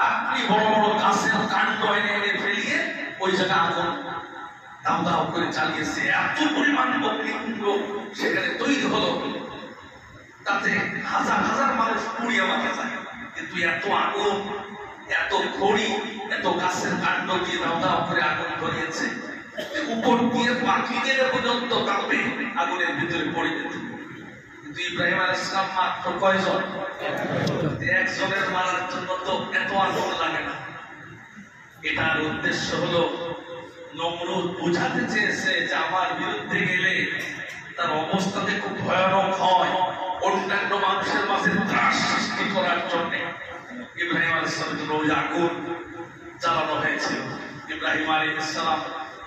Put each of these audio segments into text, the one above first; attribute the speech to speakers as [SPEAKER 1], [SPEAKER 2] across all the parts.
[SPEAKER 1] লাকড়ি বড় বড় গাছের কাণ্ড এনে এনে ফেলিয়ে ওই জায়গা আগুন দাম দাম করে চালিয়েছে। এত পরিমাণ অগ্নিকুণ্ড সেখানে তৈরি হলো, তাতে হাজার হাজার মানুষ পুড়িয়ে মারা যায়। কিন্তু এত আগুন, এত খড়ি, এত গাছের কাণ্ড দিয়ে দাম দাম করে আগুন ধরিয়েছে, উপর দিয়ে পাখিদের পর্যন্ত কাঁপে আগুনের ভিতরে পড়ে যেত। কিন্তু ইব্রাহিম আলাইহিস সালাম মাত্র কয়জন? একজনের মারার জন্য তো এত আগুন লাগে না। এটার উদ্দেশ্য হলো নমরুদ বুঝাতে চেয়েছে যে আমার বিরুদ্ধে গেলে তার অবস্থাতে খুব ভয়ানক হয়, অন্যান্য মানুষের মাঝে ত্রাস সৃষ্টি করার জন্য ইব্রাহিম আলাইহিস সালামের জন্য ওই আগুন জ্বালানো হয়েছিল। ইব্রাহিম আলাইহিস সালাম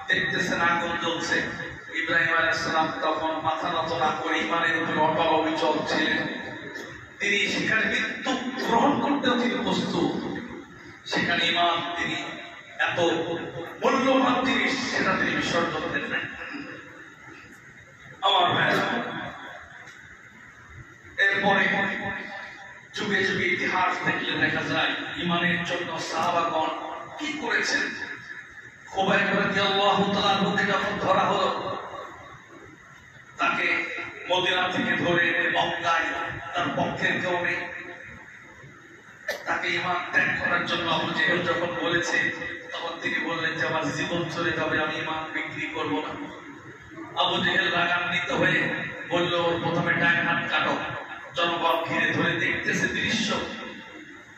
[SPEAKER 1] দেখতেছেন আগুন জ্বলছে। ইব্রাহিম আলাইহিস সালাম তখন মাথা নত না করে ইমানের উপরে অটল অবিচল ছিলেন। তিনি সেখানে মৃত্যু গ্রহণ করতেও তিনি প্রস্তুত। সেখানে ইমান তিনি এত মূল্যবান জিনিস সেটা তিনি বিসর্জন দেন নাই। আমার ভাইয়েরা, এরপরে যুগে যুগে ইতিহাস দেখলে দেখা যায় ইমানের জন্য সাহাবাগণ কি করেছেন। খুবাইব রাদিয়াল্লাহু তাআলা লোকে যখন ধরা হলো, তাকে মদিনা থেকে ধরে এনে মক্কায় তার পক্ষের কেউ নেই, তাকে ইমান ত্যাগ করার জন্য আবু জেহেল যখন বলেছে, তখন তিনি বললেন যে আমার জীবন চলে যাবে, আমি ইমান বিক্রি করবো না। আবু জেহেল রাগান্বিত হয়ে বলল, প্রথমে ডান হাত কাটো। জনগণ ঘিরে ধরে দেখতেছে দৃশ্য,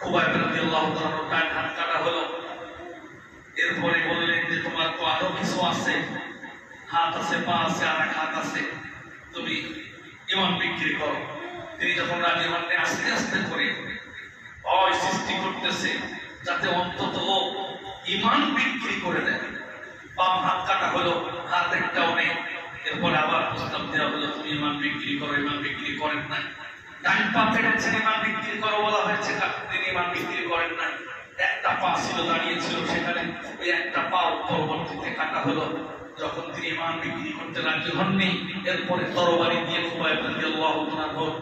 [SPEAKER 1] খুবাইব রাদিয়াল্লাহু তাআলার ডান হাত কাটা হলো। এরপরে বললেন যে তোমার তো আরো কিছু আছে, হাত আছে, পা আছে, আর এক হাত আছে, তুমি ইমান বিক্রি করো। তিনি যখন রাজি হন, আস্তে আস্তে করে ভয় সৃষ্টি করতেছে যাতে অন্তত ইমান বিক্রি করে দেয়। বাম হাত কাটা হলো, হাত একটাও নেই। এরপরে আবার প্রস্তাব দেওয়া হলো, তুমি ইমান বিক্রি করো। ইমান বিক্রি করেন নাই। ডান পা কেটেছেন, ইমান বিক্রি করো বলা হয়েছে, তিনি ইমান বিক্রি করেন নাই। একটা পা ছিল, দাঁড়িয়েছিল সেখানে, ওই একটা পা পরবর্তীতে কাটা হলো। যখন তিনি ইমান বিক্রি করতে রাজি হননি, এরপরে তরবারি দিয়ে খুবাইব রাদিয়াল্লাহু তাআলার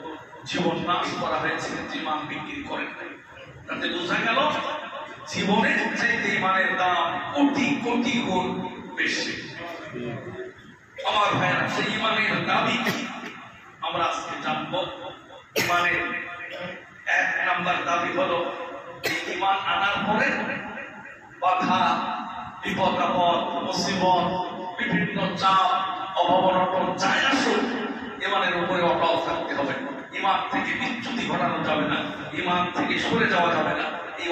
[SPEAKER 1] জীবন নাশ করা হয়েছে, কিন্তু ইমান বিক্রি করেন নাই। তাতে বোঝা গেল জীবনের চাইতে ইমানের দাম কোটি কোটি গুণ বেশি। আমার ভাইয়েরা, সেই ইমানের দাবি কি আমরা আজকে জানবো। ইমানের এক নাম্বার দাবি হলো, ইমান আনার পরে বাধা, বিপদ আপদ, মুসিবত, বিভিন্ন চাপ, অভাব-অনটন যাই আসুক, ইমানের উপরে অটল থাকতে হবে। ইমান থেকে বিচ্যুতি ঘটানো যাবে না, ইমান থেকে সরে যাওয়া যাবে না। এই